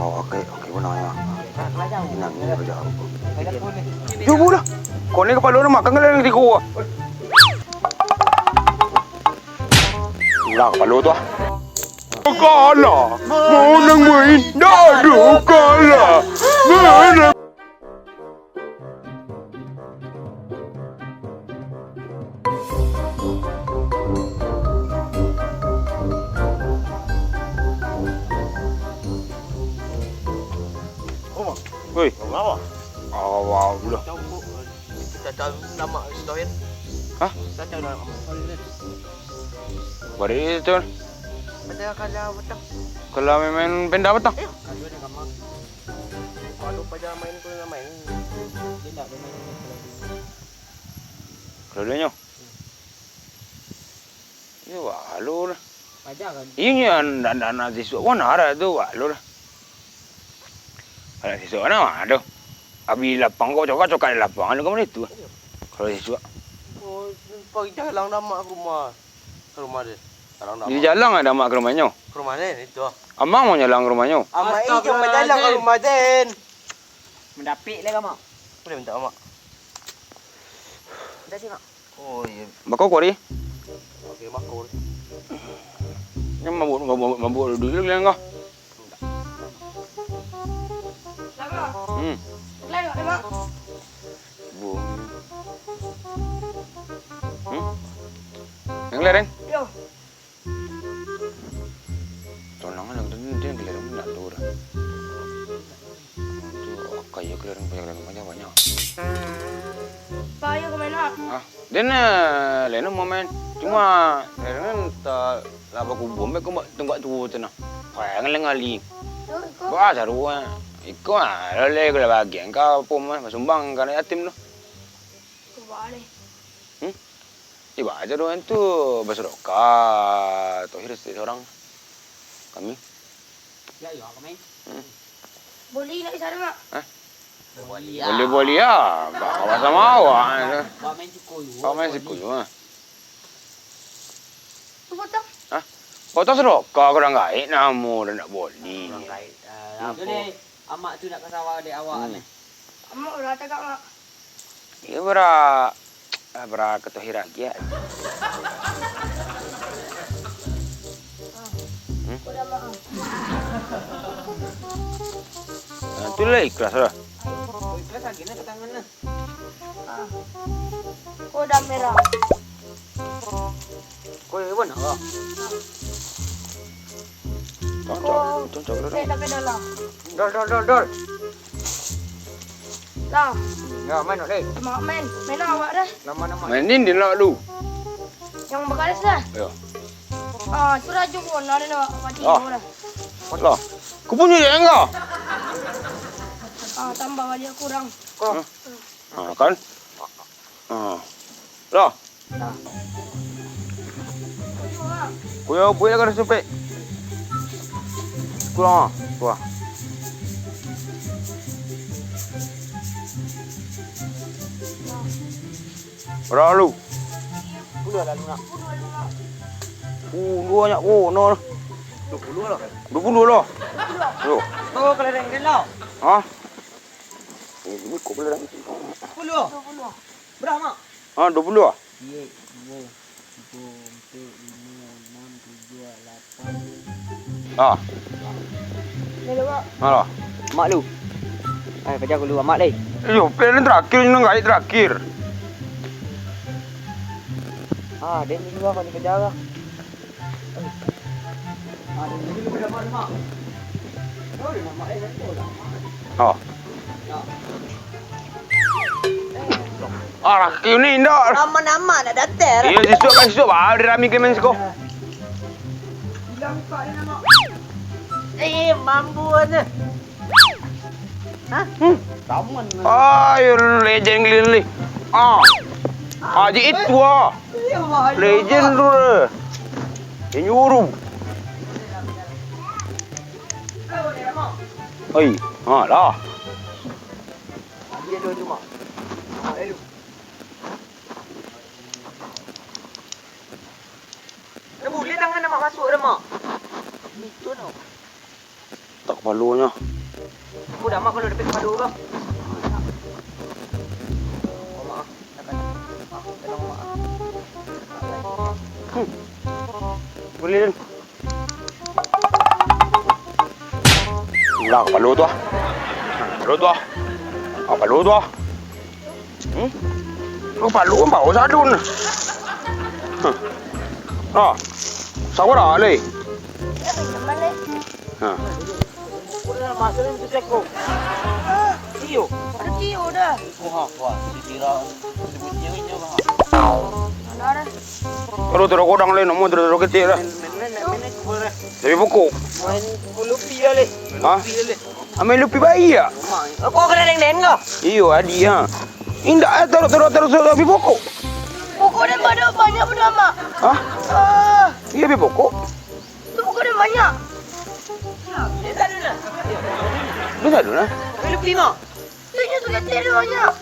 Oh, okey, okey benar ya. Nak jauh. Nak ni kerja. Ada pun ni. Cuba dah. Kau ni kepala orang makan dengan tiku. Ulang kepala tu ah. Kalah. Mau nang main. Dah kalah. Mana? Oi, Ngapa? awal dah. Kita tahu nama Stoyan. Hah? Kita tahu nama. Bari tu. Ada kalau betul. Kalau main benda petang. Ada ni kamar. Kalau pada main tu main. Dia nak main. Kalau dia nyo. Ya walu lah. Pajak kan. Ini anak siswa mana ada tu walu lah. Kalau siswa mana ada. Abi lapang kau cokak lapang ada kamu itu. Kalau siswa. Oh, pergi jalan nama rumah. Ke rumah dia. Jalan nama. Di jalan ada mak ke rumahnya. Ke rumah dia itu. Amang mau jalan ke rumahnya. Amak ini cuma jalan ke rumah dia. Mendapik lah kamu. Boleh minta amak. Dah sih mak. Oh, iya. Bakau kori. Okey, makul. Yang mabuk dulu yang kau. Hmm. Lewat mak. Bu. Yang leren. Yo. Tonangan lang din leren na dura. Tu kaya leren banyak. Payo kemana? Ah, din leren mo men. Cuma leren ta laba ko bombe ko tunggu tu na. Kaya lang ali. Ba saru. Iko lele ko bagian ka po man masumbang ka na yatim no. Kembali. Iba aja doang tu basroka toh hiris orang kami. Ya, ya kami. Boleh nak sana mak? Boleh ya. Bawa sama awak. Bawa main cukup. Kau main sikuyu ah. Tu potong. Hah? Kau tahu seroka kurang gaik namu dan nak boleh. Orang kait. Jadi amak tu nak ke sawah adik awak ni. Amak udah tegak mak. Ya bera ketohir lagi ya. Udah mak. Itu lah ikhlas lah. Oh, ikhlas lagi nak ke tangan ni. Udah merah. Kau pun nak. Cocok dulu. Peda lah. Dol. Lah, Ya, main nak deh. mak main awak dah. Nama-nama. Mainin din lah lu. Yang bekalis dah. Ya. Tu raju pun ada nak mati Oh. dah. Lah. Kau punya je enggak? Tambah aja kurang. Kan? Lah. Lah. Kuya boleh kan sampai. Kurang tua. Berapa lu? 10 dah lu nak. Dua banyak. No. 20 lah. 20 lah. Yo. Oh, kalau dah ingin lah. Hah? Ini kau boleh dah. 10. Berapa mak? 20 ah? 2, 3, 4, 5, 6, 7, 8. Ah. Ni lu mak. Malah. Mak lu. Kerja aku lu mak deh. Yo, plan terakhir ni enggak terakhir. Dia ni juga kau ni kerja lah. Dia ni juga mak mak. Oh, dia mak dia tu lah. Oh. Laki ni indah. Nama-nama nak datang. Iya, siswa baru dia rami kemen sekolah. Bilang muka dia nama. Mampu aja. Hah? Taman. Ayo, legend geli. Haji itu ah. Legend tu. Yang nyuruh. Oi, lah. Dia dua cuma. Dah boleh tangan nak masuk dah mak. Itu no. Tak kepalanya. Aku dah mak kalau dapat padu bang. Oh maaf. Tolong maaf. Boleh Dan. Lah kepala tu ah. Kepala tu ah. Kepala tu ah. Kepala pun bau sadun. Ah. Sawara le. Mana? Ha. Aku dah masuk ni tu cekko. Tio. Ada tio dah. Wah, dikira sebutnya ini apa? Mana ada? Terus kodang le nak terus kecil lah. Main boleh. Tapi pokok. Main lupi le. Ha? Ambil lupi bayi ya? Aku kena neng kau. Iyo adi ha. Indah terus tapi pokok. Pokok dia banyak dah mak. Hah? Ah, Iya tapi pokok. tu pokok dia banyak. Dia tak ada nak. Bisa dulu nah. Lupi mak. Tunya tu kecil dia banyak.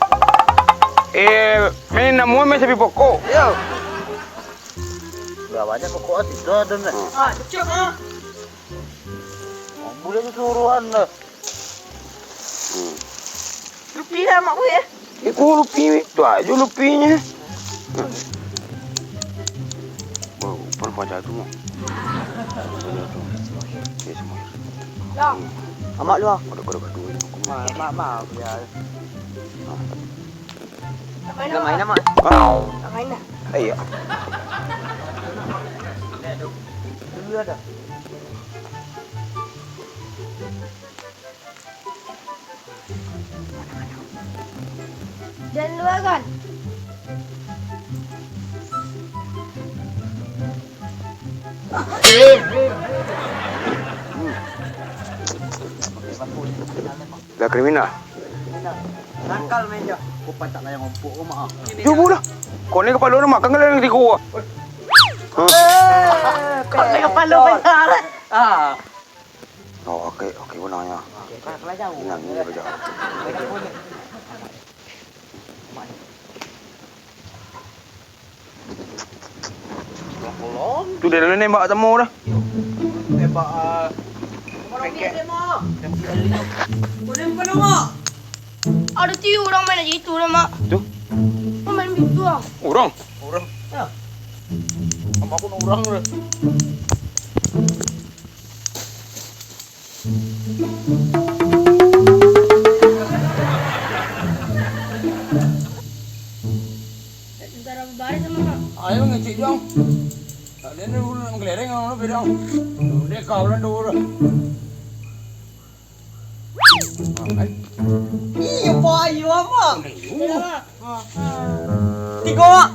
Main nak muat main tapi pokok. Yo. Dah banyak pokok itu ada nih. Ah, cek ah. Boleh keseluruhan lah. Lupi dah mak gue. Ikut lupi tu aja lupinya. Wow, perempuan jatuh mak. Okey semua. Ya. Amak lu ah. Ada dua ni. Maaf ya. Kita main mak. Ah, Tak main dah. iya. Dulu ada. Dan luar kan? Dah kriminal. Nakal main dia. Kau patah lah yang ompok mak. Cuba lah. Kau ni kepala orang makan kan di gua. Kau ni kepala besar. Ah. Oh, okey benarnya. Kalau jauh. Inang ni baca. Tu dia dah nembak temu dah. Tembak Ada tio orang main aja itu dah mak. Tu. Kau main begitu ah. Orang. sama aku orang dah. Bentar apa baris sama mak. Ayo ngecek dong. Tak ada ni ulang kelereng orang lebih dong. Dia kau lah dulu. Iya pak, iya apa? Ya mak. Tiga mak.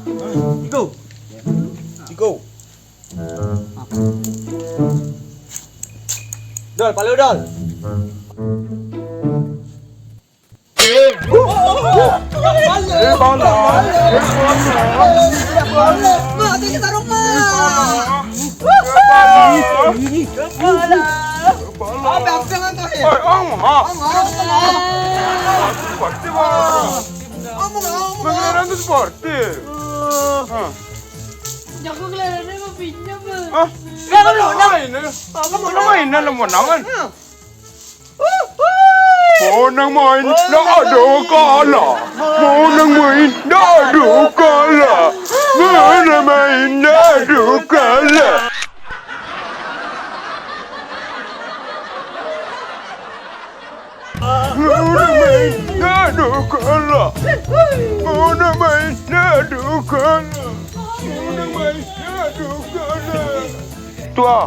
Tiga. Dol, palu dol. Mak, tu kita rumah. Kepala. Apa yang jangan tu? Sporty bang. Mengelarang tu sporty. Jago keluar dia mau pinjam lah. Ah, kamu main dalam menangan. Monang main dah ada kalah. Monang main dah ada kalah. Monang main dah ada kalah. Monang main dah ada kalah. Monang main dah ada kalah. Monang main dah ada kalah. Tu ah.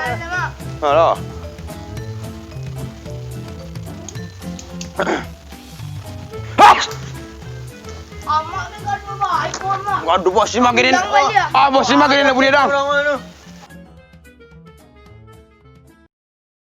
Ada mak. Alah. Amak ni kan baik pun mak. Aduh, bos si makin Bilang aja. bos si makin nak punya dah. Orang mana?